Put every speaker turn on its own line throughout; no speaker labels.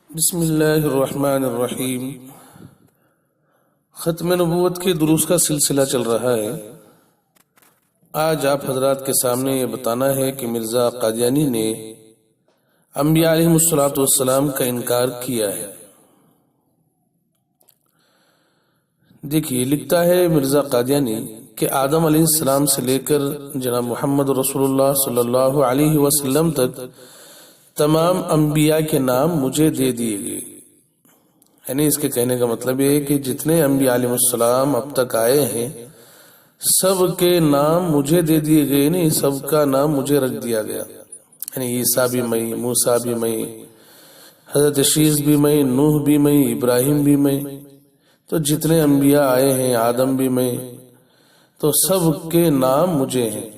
بسم اللہ الرحمن الرحیم۔ ختم نبوت کے دروس کا سلسلہ چل رہا ہے۔ آج آپ حضرات کے سامنے یہ بتانا ہے کہ مرزا قادیانی نے انبیاء علیہم السلام کا انکار کیا ہے۔ دیکھیے، لکھتا ہے مرزا قادیانی کہ آدم علیہ السلام سے لے کر جناب محمد رسول اللہ صلی اللہ علیہ وسلم تک تمام انبیاء کے نام مجھے دے دیے گئے۔ یعنی اس کے کہنے کا مطلب یہ ہے کہ جتنے انبیاء علیہ السلام اب تک آئے ہیں سب کے نام مجھے دے دیے گئے، نہیں سب کا نام مجھے رکھ دیا گیا۔ یعنی عیسیٰ بھی میں، موسیٰ بھی میں، حضرت شیس بھی میں، نوح بھی میں، ابراہیم بھی میں، تو جتنے انبیاء آئے ہیں، آدم بھی میں، تو سب کے نام مجھے ہیں۔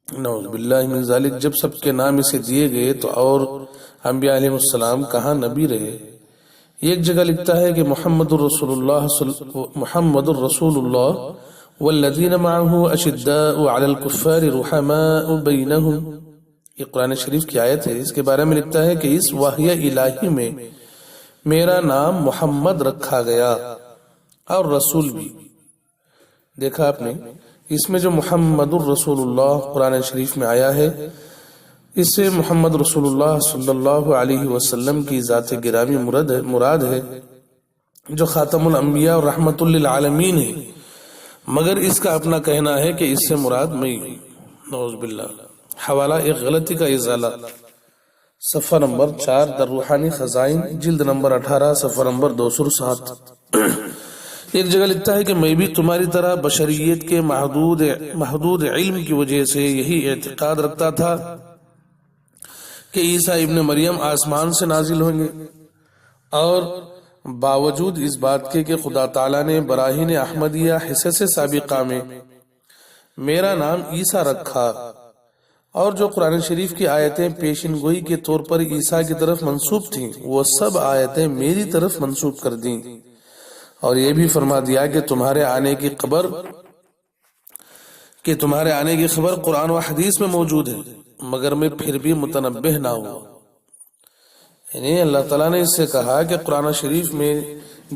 نعوذ باللہ من ذالک۔ جب سب کے نام اسے دیے گئے تو اور انبیاء علیہ السلام کہاں نبی رہے؟ ایک جگہ لکھتا ہے کہ محمد الرسول اللہ والذین معه اشداء علی الکفار رحماء بینہم۔ یہ قرآن شریف کی آیت ہے۔ اس کے بارے میں لکھتا ہے کہ اس وحی الہی میں میرا نام محمد رکھا گیا اور رسول بھی۔ دیکھا آپ نے، اس میں جو محمد الرسول اللہ قرآن شریف میں آیا ہے، اس سے محمد رسول اللہ صلی اللہ علیہ وسلم کی ذات گرامی مراد ہے، جو خاتم الانبیاء اور رحمت للعالمین ہے، مگر اس کا اپنا کہنا ہے کہ اس سے مراد میں ہوں۔ نعوذ باللہ۔ حوالہ ایک غلطی کا ازالہ، صفحہ نمبر 4 در روحانی خزائن، جلد نمبر 18، صفحہ نمبر 207۔ ایک جگہ لکھتا ہے کہ میں بھی تمہاری طرح بشریت کے محدود علم کی وجہ سے یہی اعتقاد رکھتا تھا کہ عیسیٰ ابن مریم آسمان سے نازل ہوں گے، اور باوجود اس بات کے کہ خدا تعالیٰ نے براہین احمدیہ حصص سابقہ میں میرا نام عیسیٰ رکھا، اور جو قرآن شریف کی آیتیں پیشن گوئی کے طور پر عیسیٰ کی طرف منسوب تھیں وہ سب آیتیں میری طرف منسوب کر دیں، اور یہ بھی فرما دیا کہ تمہارے آنے کی خبر قرآن و حدیث میں موجود ہے، مگر میں پھر بھی متنبہ نہ ہوا۔ یعنی اللہ تعالیٰ نے اس سے کہا کہ قرآن شریف میں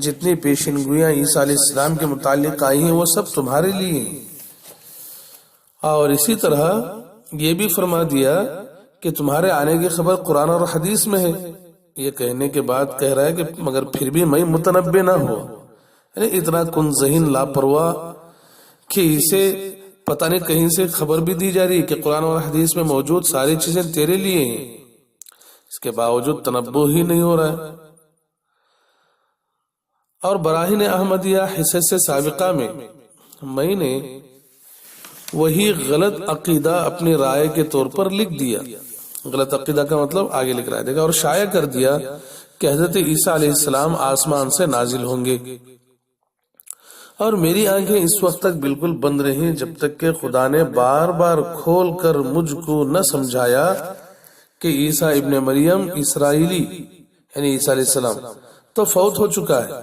جتنی پیشن گوئیاں عیسیٰ علیہ السلام کے متعلق آئی ہیں وہ سب تمہارے لیے ہیں، اور اسی طرح یہ بھی فرما دیا کہ تمہارے آنے کی خبر قرآن اور حدیث میں ہے۔ یہ کہنے کے بعد کہہ رہا ہے کہ مگر پھر بھی میں متنبہ نہ ہوا، یعنی اتنا کن ذہن لاپرواہ کہ اسے پتہ نہیں کہیں سے خبر بھی دی جا رہی ہے کہ قرآن اور حدیث میں موجود ساری چیزیں تیرے لیے ہیں، اس کے باوجود تنبہ ہی نہیں ہو رہا ہے۔ اور براہین احمدیہ حصص سابقہ میں نے وہی غلط عقیدہ اپنی رائے کے طور پر لکھ دیا۔ غلط عقیدہ کا مطلب آگے لکھ رہا ہے، دیکھا، اور شائع کر دیا کہ حضرت عیسیٰ علیہ السلام آسمان سے نازل ہوں گے، اور میری آنکھیں اس وقت تک بالکل بند رہیں جب تک کہ خدا نے بار بار کھول کر مجھ کو نہ سمجھایا کہ عیسیٰ ابن مریم اسرائیلی یعنی عیسیٰ علیہ السلام تو فوت ہو چکا ہے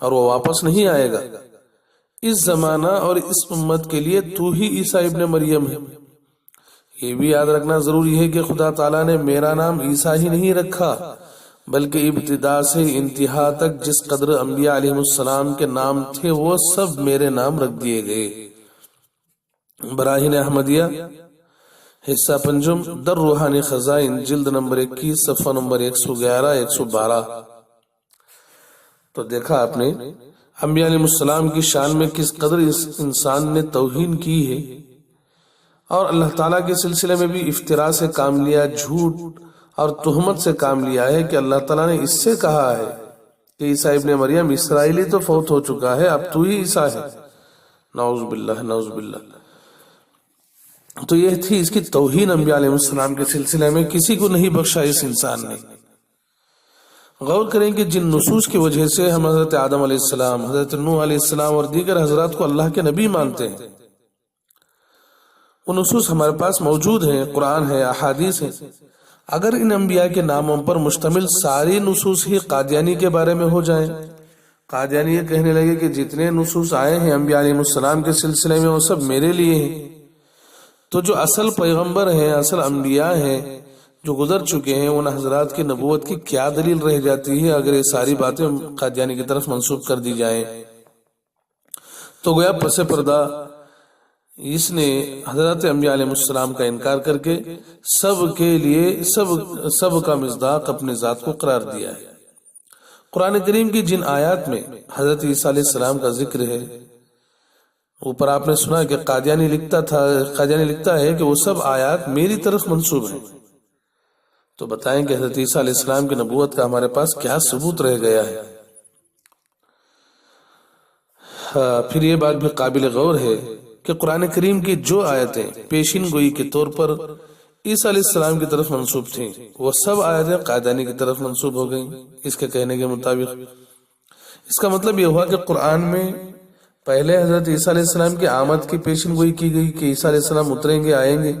اور وہ واپس نہیں آئے گا۔ اس زمانہ اور اس امت کے لیے تو ہی عیسیٰ ابن مریم ہے۔ یہ بھی یاد رکھنا ضروری ہے کہ خدا تعالیٰ نے میرا نام عیسیٰ ہی نہیں رکھا، بلکہ ابتدا سے انتہا تک جس قدر انبیاء علیہ السلام کے نام تھے وہ سب میرے نام رکھ دیے گئے۔ براہین احمدیہ حصہ پنجم در روحانی خزائن، جلد نمبر 21، صفحہ نمبر 111 112۔ تو دیکھا آپ نے انبیاء علیہ السلام کی شان میں کس قدر اس انسان نے توہین کی ہے، اور اللہ تعالیٰ کے سلسلے میں بھی افطرا سے کام لیا، جھوٹ اور تہمت سے کام لیا ہے کہ اللہ تعالیٰ نے اس سے کہا ہے کہ عیسیٰ ابن مریم اسرائیلی تو فوت ہو چکا ہے، اب تو ہی عیسیٰ ہے۔ نعوذ باللہ، نعوذ باللہ۔ تو یہ تھی اس کی توہین انبیاء علیہ السلام کے سلسلے میں، کسی کو نہیں بخشا اس انسان نے۔ غور کریں کہ جن نصوص کی وجہ سے ہم حضرت آدم علیہ السلام، حضرت نوح علیہ السلام اور دیگر حضرات کو اللہ کے نبی مانتے ہیں، وہ نصوص ہمارے پاس موجود ہیں، قرآن ہے، احادیث ہیں۔ اگر ان انبیاء کے ناموں پر مشتمل ساری نصوص ہی قادیانی کے بارے میں ہو جائیں، قادیانی یہ کہنے لگے کہ جتنے نصوص آئے ہیں انبیاء علیہ السلام کے سلسلے میں وہ سب میرے لیے ہیں، تو جو اصل پیغمبر ہیں، اصل انبیاء ہیں، جو گزر چکے ہیں ان حضرات کی نبوت کی کیا دلیل رہ جاتی ہے اگر یہ ساری باتیں قادیانی کی طرف منسوب کر دی جائیں؟ تو گویا پس پردہ اس نے حضرت انبیاء علیہ السلام کا انکار کر کے سب کے لیے سب کا مصداق اپنے ذات کو قرار دیا ہے۔ قرآن کریم کی جن آیات میں حضرت عیسیٰ علیہ السلام کا ذکر ہے، اوپر آپ نے سنا کہ قادیانی لکھتا ہے کہ وہ سب آیات میری طرف منسوب ہیں، تو بتائیں کہ حضرت عیسیٰ علیہ السلام کی نبوت کا ہمارے پاس کیا ثبوت رہ گیا ہے؟ پھر یہ بات بھی قابل غور ہے کہ قرآن کریم کی جو آیتیں پیشین گوئی کے طور پر عیسیٰ علیہ السلام کی طرف منسوب تھیں وہ سب آیتیں قادیانی کی طرف منسوب ہو گئیں اس کے کہنے کے مطابق۔ اس کا مطلب یہ ہوا کہ قرآن میں پہلے حضرت عیسیٰ علیہ السلام کی آمد کی پیشین گوئی کی گئی کہ عیسیٰ علیہ السلام اتریں گے، آئیں گے،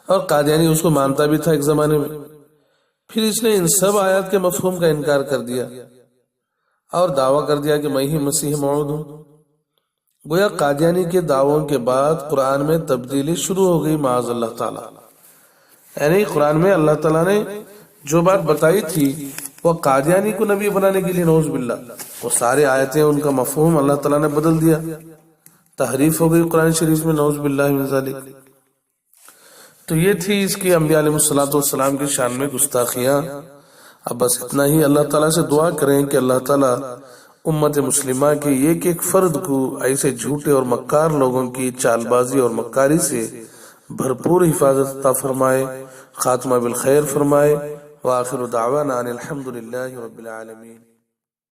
اور قادیانی اس کو مانتا بھی تھا ایک زمانے میں۔ پھر اس نے ان سب آیات کے مفہوم کا انکار کر دیا اور دعویٰ کر دیا کہ میں ہی مسیح موعود ہوں۔ گویا قادیانی کے دعووں کے بعد قرآن میں تبدیلی شروع ہو گئی معاذ اللہ تعالی، یعنی قرآن میں اللہ تعالیٰ نے جو بات بتائی تھی وہ قادیانی کو نبی بنانے کے لیے نعوذ باللہ وہ سارے آیتیں ان کا مفہوم اللہ تعالیٰ نے بدل دیا، تحریف ہو گئی قرآن شریف میں نعوذ باللہ من ذالک۔ تو یہ تھی اس کی انبیاء علیہ السلام کی شان میں گستاخیاں۔ اب بس اتنا ہی، اللہ تعالیٰ سے دعا کریں کہ اللہ تعالیٰ امت مسلمہ کے ایک ایک فرد کو ایسے جھوٹے اور مکار لوگوں کی چال بازی اور مکاری سے بھرپور حفاظت عطا فرمائے، خاتمہ بالخیر فرمائے۔ وآخر دعوانا ان الحمد للہ رب العالمین۔